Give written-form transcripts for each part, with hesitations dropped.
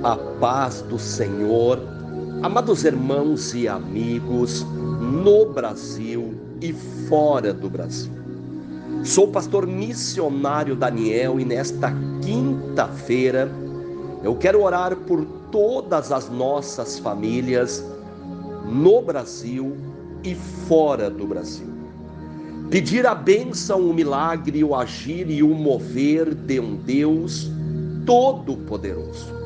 A paz do Senhor, amados irmãos e amigos, no Brasil e fora do Brasil. Sou o pastor missionário Daniel e nesta quinta-feira eu quero orar por todas as nossas famílias no Brasil e fora do Brasil. Pedir a bênção, o milagre, o agir e o mover de um Deus Todo-Poderoso.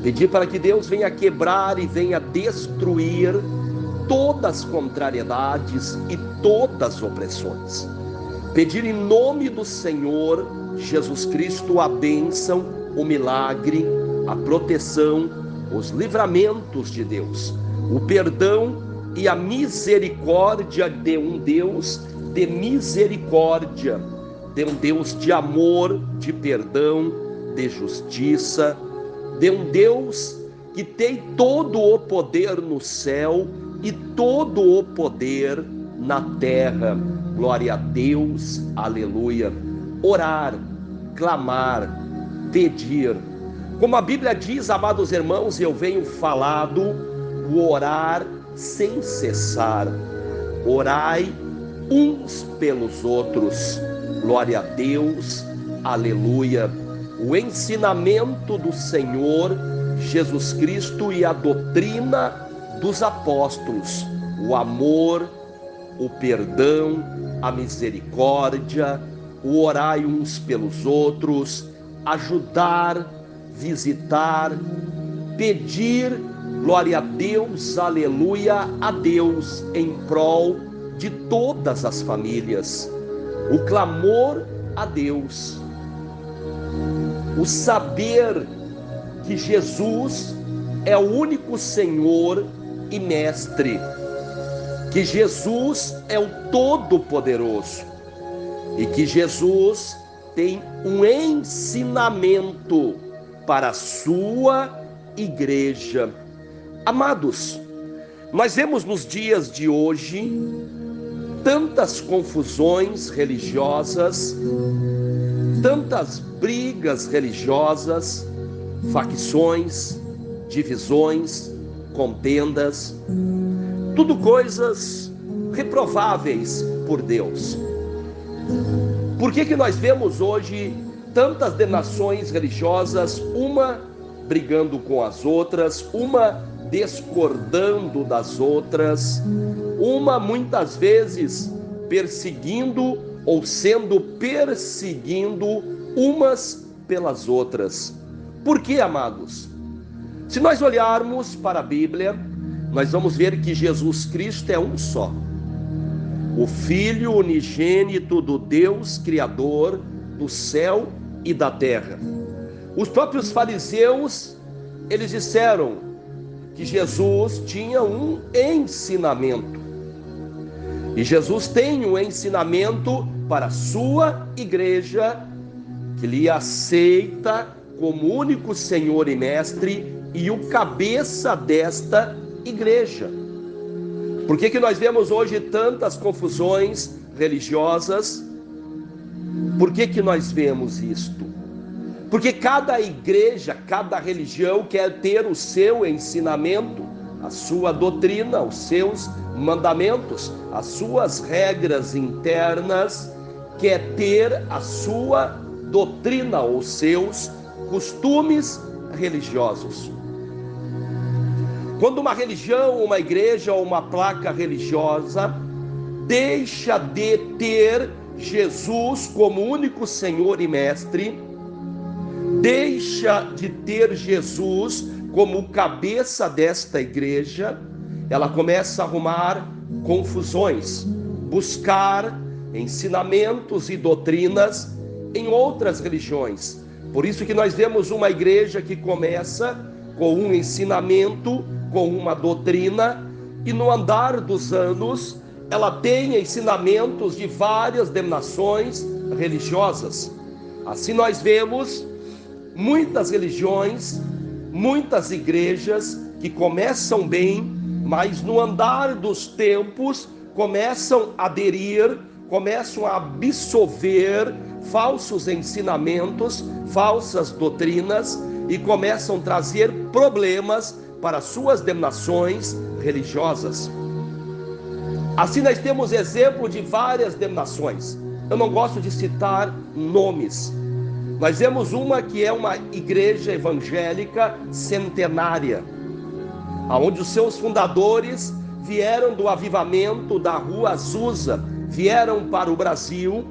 Pedir para que Deus venha quebrar e venha destruir todas as contrariedades e todas as opressões. Pedir em nome do Senhor Jesus Cristo a bênção, o milagre, a proteção, os livramentos de Deus, o perdão e a misericórdia de um Deus de misericórdia, de um Deus de amor, de perdão, de justiça, de um Deus que tem todo o poder no céu e todo o poder na terra. Glória a Deus, aleluia. Orar, clamar, pedir. Como a Bíblia diz, amados irmãos, eu venho falado, o orar sem cessar. Orai uns pelos outros. Glória a Deus, aleluia. O ensinamento do Senhor Jesus Cristo e a doutrina dos apóstolos, o amor, o perdão, a misericórdia, o orar uns pelos outros, ajudar, visitar, pedir, glória a Deus, aleluia, a Deus em prol de todas as famílias, o clamor a Deus, o saber que Jesus é o único Senhor e Mestre, que Jesus é o Todo-Poderoso e que Jesus tem um ensinamento para a sua igreja. Amados, nós vemos nos dias de hoje tantas confusões religiosas, tantas brigas religiosas, facções, divisões, contendas, tudo coisas reprováveis por Deus. Por que nós vemos hoje tantas denominações religiosas, uma brigando com as outras, uma discordando das outras, uma muitas vezes perseguindo ou sendo perseguindo umas pelas outras? Por que, amados? Se nós olharmos para a Bíblia, nós vamos ver que Jesus Cristo é um só, o Filho unigênito do Deus Criador do céu e da terra. Os próprios fariseus, eles disseram que Jesus tinha um ensinamento, e Jesus tem um ensinamento para a sua igreja, que lhe aceita como único Senhor e Mestre e o cabeça desta igreja. Por que nós vemos hoje tantas confusões religiosas? Por que nós vemos isto? Porque cada igreja, cada religião quer ter o seu ensinamento, a sua doutrina, os seus mandamentos, as suas regras internas, quer ter a sua doutrina, os seus costumes religiosos. Quando uma religião, uma igreja ou uma placa religiosa deixa de ter Jesus como único Senhor e Mestre, deixa de ter Jesus como cabeça desta igreja, ela começa a arrumar confusões, buscar ensinamentos e doutrinas em outras religiões. Por isso que nós vemos uma igreja que começa com um ensinamento, com uma doutrina, e no andar dos anos ela tem ensinamentos de várias denominações religiosas. Assim nós vemos muitas religiões, muitas igrejas que começam bem, mas no andar dos tempos começam a aderir, começam a absorver falsos ensinamentos, falsas doutrinas e começam a trazer problemas para suas denominações religiosas. Assim nós temos exemplo de várias denominações. Eu não gosto de citar nomes. Nós vemos uma que é uma igreja evangélica centenária, onde os seus fundadores vieram do avivamento da Rua Azusa, vieram para o Brasil,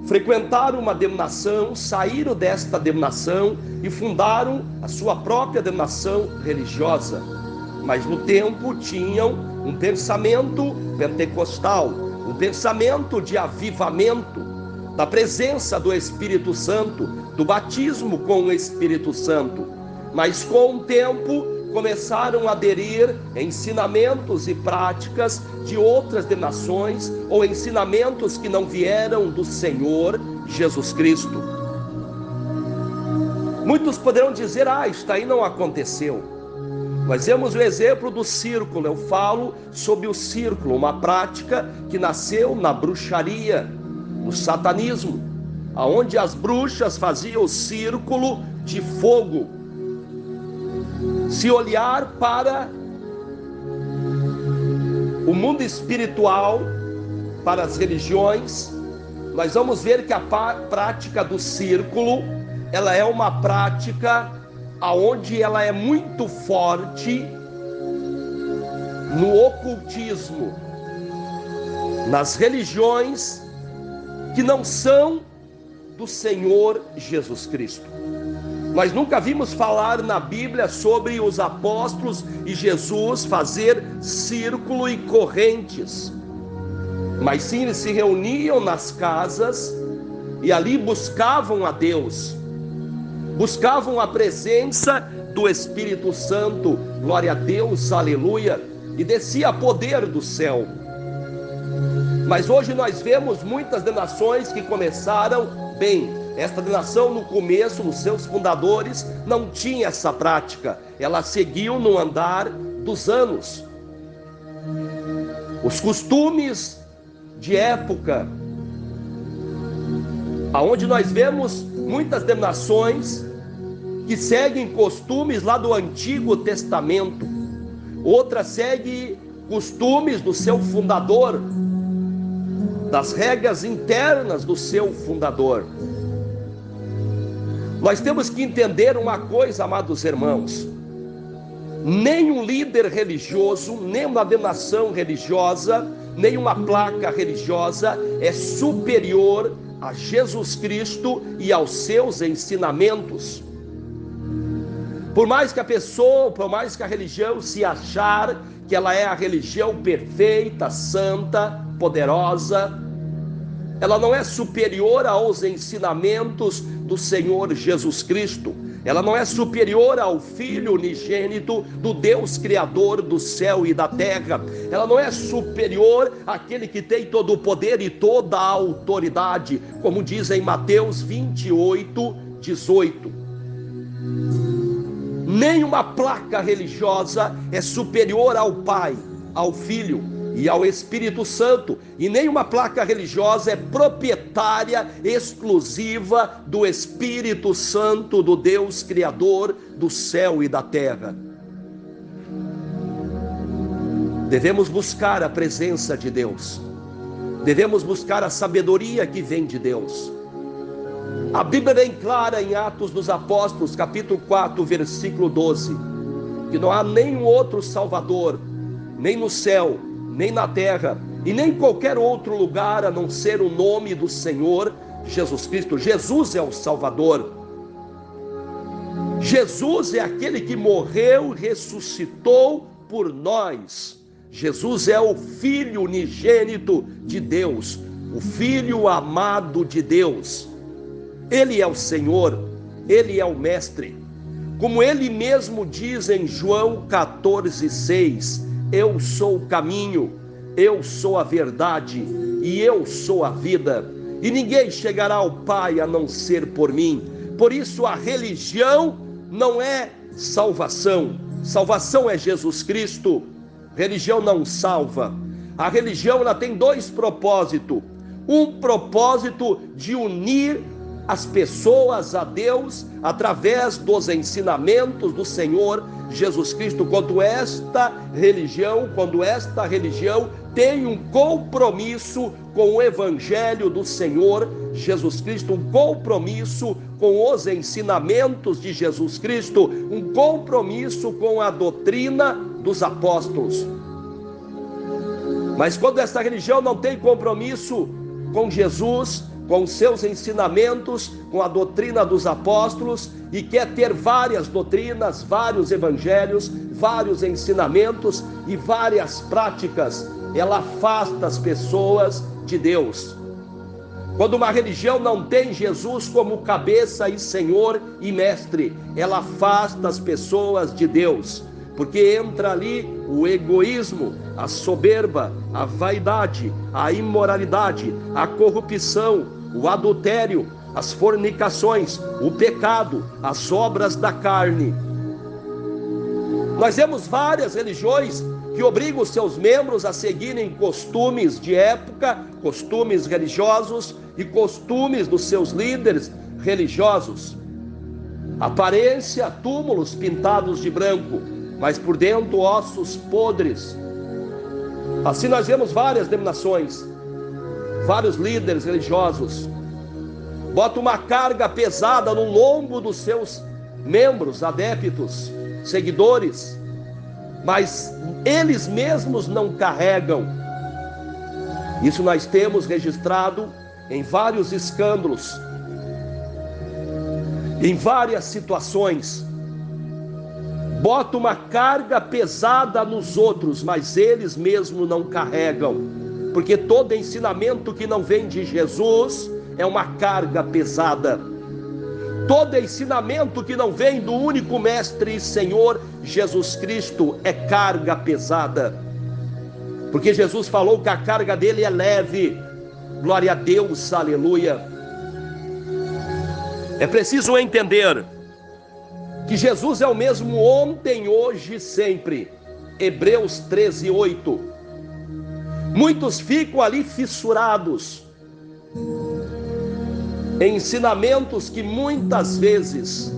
frequentaram uma denominação, saíram desta denominação e fundaram a sua própria denominação religiosa. Mas no tempo tinham um pensamento pentecostal, um pensamento de avivamento, da presença do Espírito Santo, do batismo com o Espírito Santo. Mas com o tempo começaram a aderir ensinamentos e práticas de outras denominações ou ensinamentos que não vieram do Senhor Jesus Cristo. Muitos poderão dizer: isto aí não aconteceu. Nós vemos o exemplo do círculo. Eu falo sobre o círculo, uma prática que nasceu na bruxaria, no satanismo, onde as bruxas faziam o círculo de fogo. Se olhar para o mundo espiritual, para as religiões, nós vamos ver que a prática do círculo, ela é uma prática aonde ela é muito forte no ocultismo, nas religiões que não são do Senhor Jesus Cristo. Nós nunca vimos falar na Bíblia sobre os apóstolos e Jesus fazer círculo e correntes, mas sim eles se reuniam nas casas e ali buscavam a Deus, buscavam a presença do Espírito Santo, glória a Deus, aleluia, e descia poder do céu. Mas hoje nós vemos muitas denominações que começaram bem. Esta denominação no começo, os seus fundadores, não tinha essa prática. Ela seguiu no andar dos anos. Os costumes de época, aonde nós vemos muitas denominações que seguem costumes lá do Antigo Testamento. Outras seguem costumes do seu fundador, das regras internas do seu fundador. Nós temos que entender uma coisa, amados irmãos: nenhum líder religioso, nenhuma denominação religiosa, nenhuma placa religiosa é superior a Jesus Cristo e aos seus ensinamentos. Por mais que a pessoa, por mais que a religião se achar que ela é a religião perfeita, santa, poderosa, ela não é superior aos ensinamentos do Senhor Jesus Cristo. Ela não é superior ao Filho unigênito do Deus Criador do céu e da terra. Ela não é superior àquele que tem todo o poder e toda a autoridade, como diz em Mateus 28:18. Nenhuma placa religiosa é superior ao Pai, ao Filho e ao Espírito Santo, e nenhuma placa religiosa é proprietária exclusiva do Espírito Santo, do Deus Criador do céu e da terra. Devemos buscar a presença de Deus, devemos buscar a sabedoria que vem de Deus. A Bíblia é bem clara em Atos dos Apóstolos, capítulo 4, versículo 12, que não há nenhum outro Salvador, nem no céu, nem na terra, e nem em qualquer outro lugar, a não ser o nome do Senhor Jesus Cristo. Jesus é o Salvador. Jesus é aquele que morreu e ressuscitou por nós. Jesus é o Filho unigênito de Deus, o Filho amado de Deus. Ele é o Senhor, Ele é o Mestre. Como Ele mesmo diz em João 14:6, eu sou o caminho, eu sou a verdade e eu sou a vida, e ninguém chegará ao Pai a não ser por mim. Por isso a religião não é salvação. Salvação é Jesus Cristo. Religião não salva. A religião ela tem dois propósitos. Um propósito de unir as pessoas a Deus através dos ensinamentos do Senhor Jesus Cristo. Quando esta religião tem um compromisso com o Evangelho do Senhor Jesus Cristo, um compromisso com os ensinamentos de Jesus Cristo, um compromisso com a doutrina dos apóstolos. Mas quando esta religião não tem compromisso com Jesus, com seus ensinamentos, com a doutrina dos apóstolos, e quer ter várias doutrinas, vários evangelhos, vários ensinamentos e várias práticas, ela afasta as pessoas de Deus. Quando uma religião não tem Jesus como cabeça e Senhor e mestre, ela afasta as pessoas de Deus, porque entra ali o egoísmo, a soberba, a vaidade, a imoralidade, a corrupção, o adultério, as fornicações, o pecado, as obras da carne. Nós vemos várias religiões que obrigam os seus membros a seguirem costumes de época, costumes religiosos e costumes dos seus líderes religiosos. Aparência, túmulos pintados de branco, mas por dentro ossos podres. Assim nós vemos várias denominações, vários líderes religiosos botam uma carga pesada no lombo dos seus membros, adeptos, seguidores, mas eles mesmos não carregam. Isso nós temos registrado em vários escândalos, em várias situações. Bota uma carga pesada nos outros, mas eles mesmos não carregam, porque todo ensinamento que não vem de Jesus é uma carga pesada. Todo ensinamento que não vem do único mestre e Senhor Jesus Cristo é carga pesada, porque Jesus falou que a carga dele é leve. Glória a Deus, aleluia. É preciso entender que Jesus é o mesmo ontem, hoje e sempre. Hebreus 13:8. Muitos ficam ali fissurados em ensinamentos que muitas vezes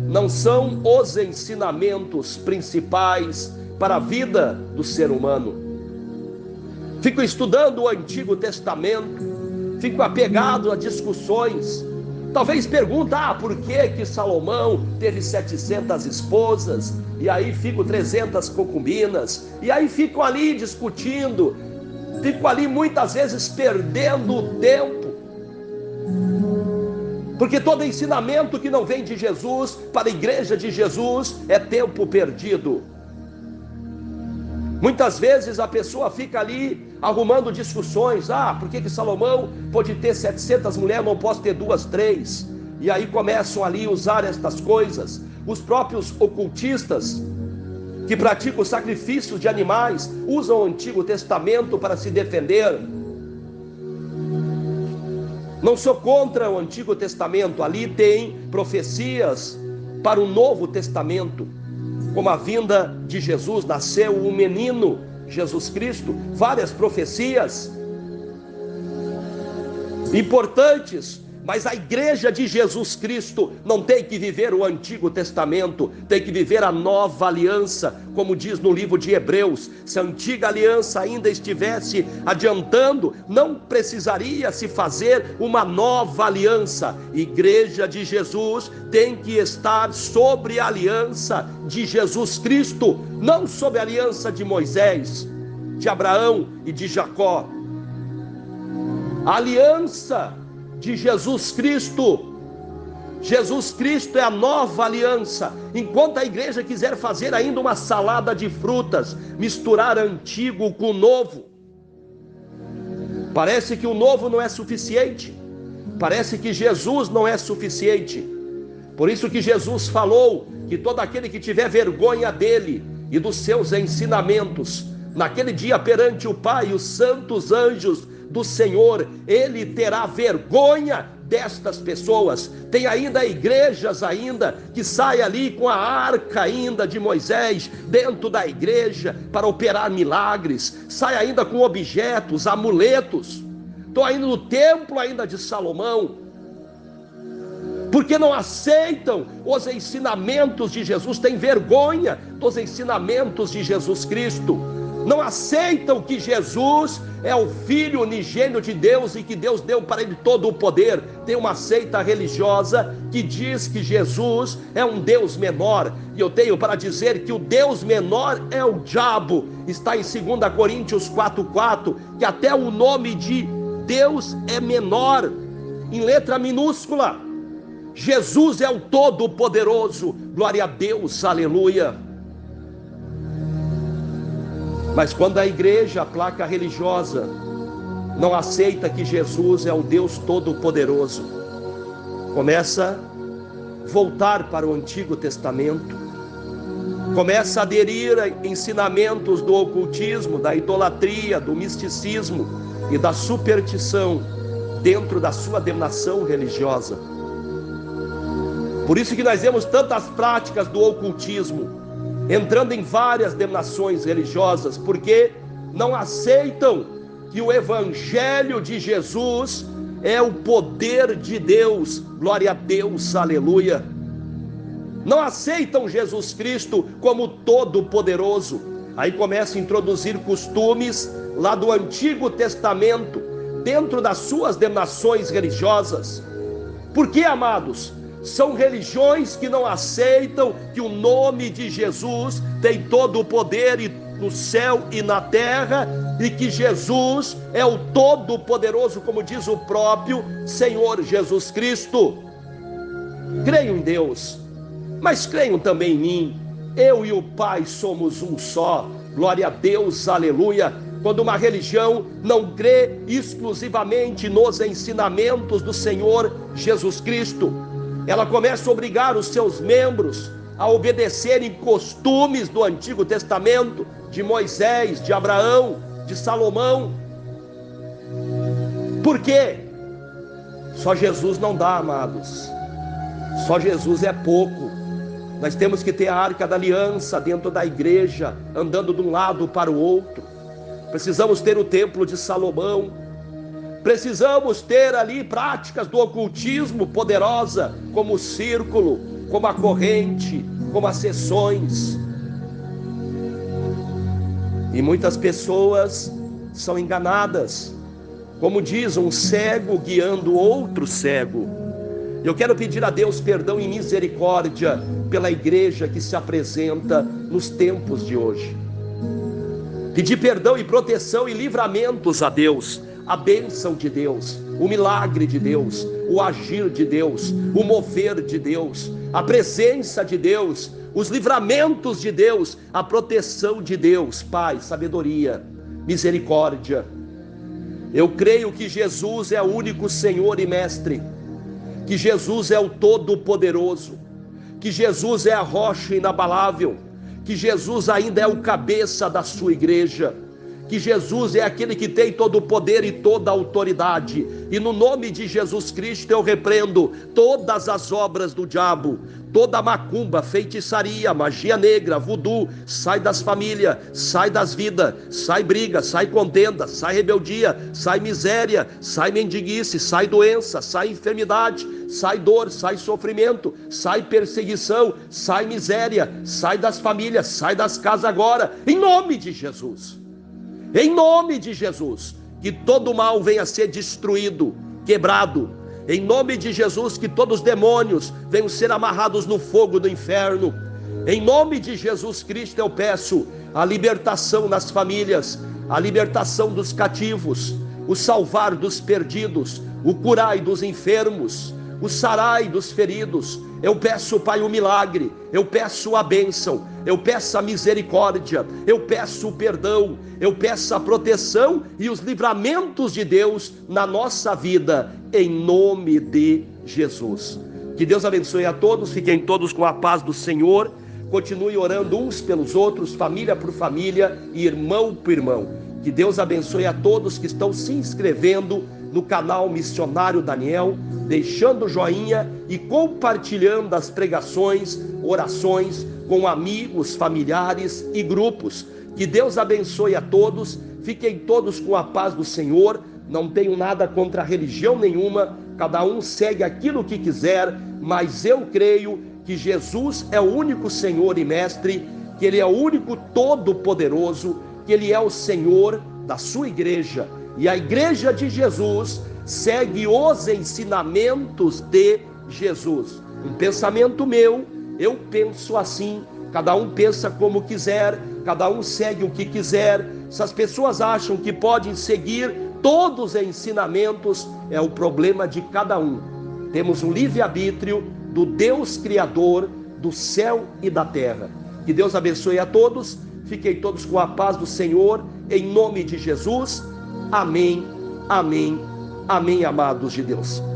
não são os ensinamentos principais para a vida do ser humano. Fico estudando o Antigo Testamento, fico apegado a discussões. Talvez pergunta, por que Salomão teve 700 esposas? E aí fico 300 concubinas. E aí fico ali discutindo, fico ali muitas vezes perdendo o tempo. Porque todo ensinamento que não vem de Jesus para a igreja de Jesus é tempo perdido. Muitas vezes a pessoa fica ali arrumando discussões. Por que Salomão pode ter 700 mulheres, não posso ter 2, 3? E aí começam ali a usar estas coisas. Os próprios ocultistas que praticam sacrifícios de animais usam o Antigo Testamento para se defender. Não sou contra o Antigo Testamento, ali tem profecias para o Novo Testamento, como a vinda de Jesus, nasceu um menino, Jesus Cristo, várias profecias importantes, mas a igreja de Jesus Cristo não tem que viver o Antigo Testamento, tem que viver a nova aliança, como diz no livro de Hebreus. Se a antiga aliança ainda estivesse adiantando, não precisaria se fazer uma nova aliança. Igreja de Jesus tem que estar sobre a aliança de Jesus Cristo, não sobre a aliança de Moisés, de Abraão e de Jacó. A aliança de Jesus Cristo. Jesus Cristo é a nova aliança. Enquanto a igreja quiser fazer ainda uma salada de frutas, misturar antigo com novo, parece que o novo não é suficiente, parece que Jesus não é suficiente. Por isso que Jesus falou que todo aquele que tiver vergonha dele e dos seus ensinamentos, naquele dia perante o Pai e os santos anjos do Senhor, ele terá vergonha destas pessoas. Tem ainda igrejas ainda que saem ali com a arca ainda de Moisés dentro da igreja para operar milagres, sai ainda com objetos, amuletos. Estou ainda no templo ainda de Salomão, porque não aceitam os ensinamentos de Jesus, têm vergonha dos ensinamentos de Jesus Cristo, não aceitam que Jesus é o Filho unigênito de Deus e que Deus deu para ele todo o poder. Tem uma seita religiosa que diz que Jesus é um Deus menor, e eu tenho para dizer que o Deus menor é o diabo. Está em 2 Coríntios 4,4, que até o nome de Deus é menor, em letra minúscula. Jesus é o Todo-Poderoso, glória a Deus, aleluia. Mas quando a igreja, a placa religiosa, não aceita que Jesus é o Deus Todo-Poderoso, começa a voltar para o Antigo Testamento, começa a aderir a ensinamentos do ocultismo, da idolatria, do misticismo e da superstição dentro da sua denominação religiosa. Por isso que nós vemos tantas práticas do ocultismo entrando em várias denominações religiosas, porque não aceitam que o Evangelho de Jesus é o poder de Deus, glória a Deus, aleluia. Não aceitam Jesus Cristo como Todo-Poderoso. Aí começa a introduzir costumes lá do Antigo Testamento dentro das suas denominações religiosas. Por que, amados? São religiões que não aceitam que o nome de Jesus tem todo o poder no céu e na terra, e que Jesus é o Todo-Poderoso, como diz o próprio Senhor Jesus Cristo. Creio em Deus, mas creiam também em mim. Eu e o Pai somos um só, glória a Deus, aleluia. Quando uma religião não crê exclusivamente nos ensinamentos do Senhor Jesus Cristo, ela começa a obrigar os seus membros a obedecerem costumes do Antigo Testamento, de Moisés, de Abraão, de Salomão. Por quê? Só Jesus não dá, amados. Só Jesus é pouco. Nós temos que ter a Arca da Aliança dentro da igreja, andando de um lado para o outro. Precisamos ter o Templo de Salomão. Precisamos ter ali práticas do ocultismo poderosa, como o círculo, como a corrente, como as sessões. E muitas pessoas são enganadas, como diz um cego guiando outro cego. Eu quero pedir a Deus perdão e misericórdia pela igreja que se apresenta nos tempos de hoje. Pedir perdão e proteção e livramentos a Deus, a bênção de Deus, o milagre de Deus, o agir de Deus, o mover de Deus, a presença de Deus, os livramentos de Deus, a proteção de Deus. Pai, sabedoria, misericórdia. Eu creio que Jesus é o único Senhor e Mestre, que Jesus é o Todo-Poderoso, que Jesus é a rocha inabalável, que Jesus ainda é o cabeça da sua igreja, que Jesus é aquele que tem todo o poder e toda a autoridade. E no nome de Jesus Cristo eu repreendo todas as obras do diabo, toda macumba, feitiçaria, magia negra, voodoo. Sai das famílias, sai das vidas, sai briga, sai contenda, sai rebeldia, sai miséria, sai mendiguice, sai doença, sai enfermidade, sai dor, sai sofrimento, sai perseguição, sai miséria, sai das famílias, sai das casas agora, em nome de Jesus. Em nome de Jesus, que todo mal venha a ser destruído, quebrado. Em nome de Jesus, que todos os demônios venham ser amarrados no fogo do inferno. Em nome de Jesus Cristo eu peço a libertação nas famílias, a libertação dos cativos, o salvar dos perdidos, o curai dos enfermos, o sarai dos feridos. Eu peço, Pai, o milagre, eu peço a bênção, eu peço a misericórdia, eu peço o perdão, eu peço a proteção e os livramentos de Deus na nossa vida, em nome de Jesus. Que Deus abençoe a todos, fiquem todos com a paz do Senhor, continue orando uns pelos outros, família por família e irmão por irmão. Que Deus abençoe a todos que estão se inscrevendo no canal Missionário Daniel, deixando o joinha e compartilhando as pregações, orações com amigos, familiares e grupos. Que Deus abençoe a todos, fiquem todos com a paz do Senhor. Não tenho nada contra religião nenhuma, cada um segue aquilo que quiser, mas eu creio que Jesus é o único Senhor e Mestre, que Ele é o único Todo-Poderoso, que Ele é o Senhor da sua igreja, e a igreja de Jesus segue os ensinamentos de Jesus. Um pensamento meu, eu penso assim, cada um pensa como quiser, cada um segue o que quiser. Se as pessoas acham que podem seguir todos os ensinamentos, é o problema de cada um. Temos um livre-arbítrio do Deus Criador do céu e da terra. Que Deus abençoe a todos, fiquem todos com a paz do Senhor, em nome de Jesus. Amém, amém, amém, amados de Deus.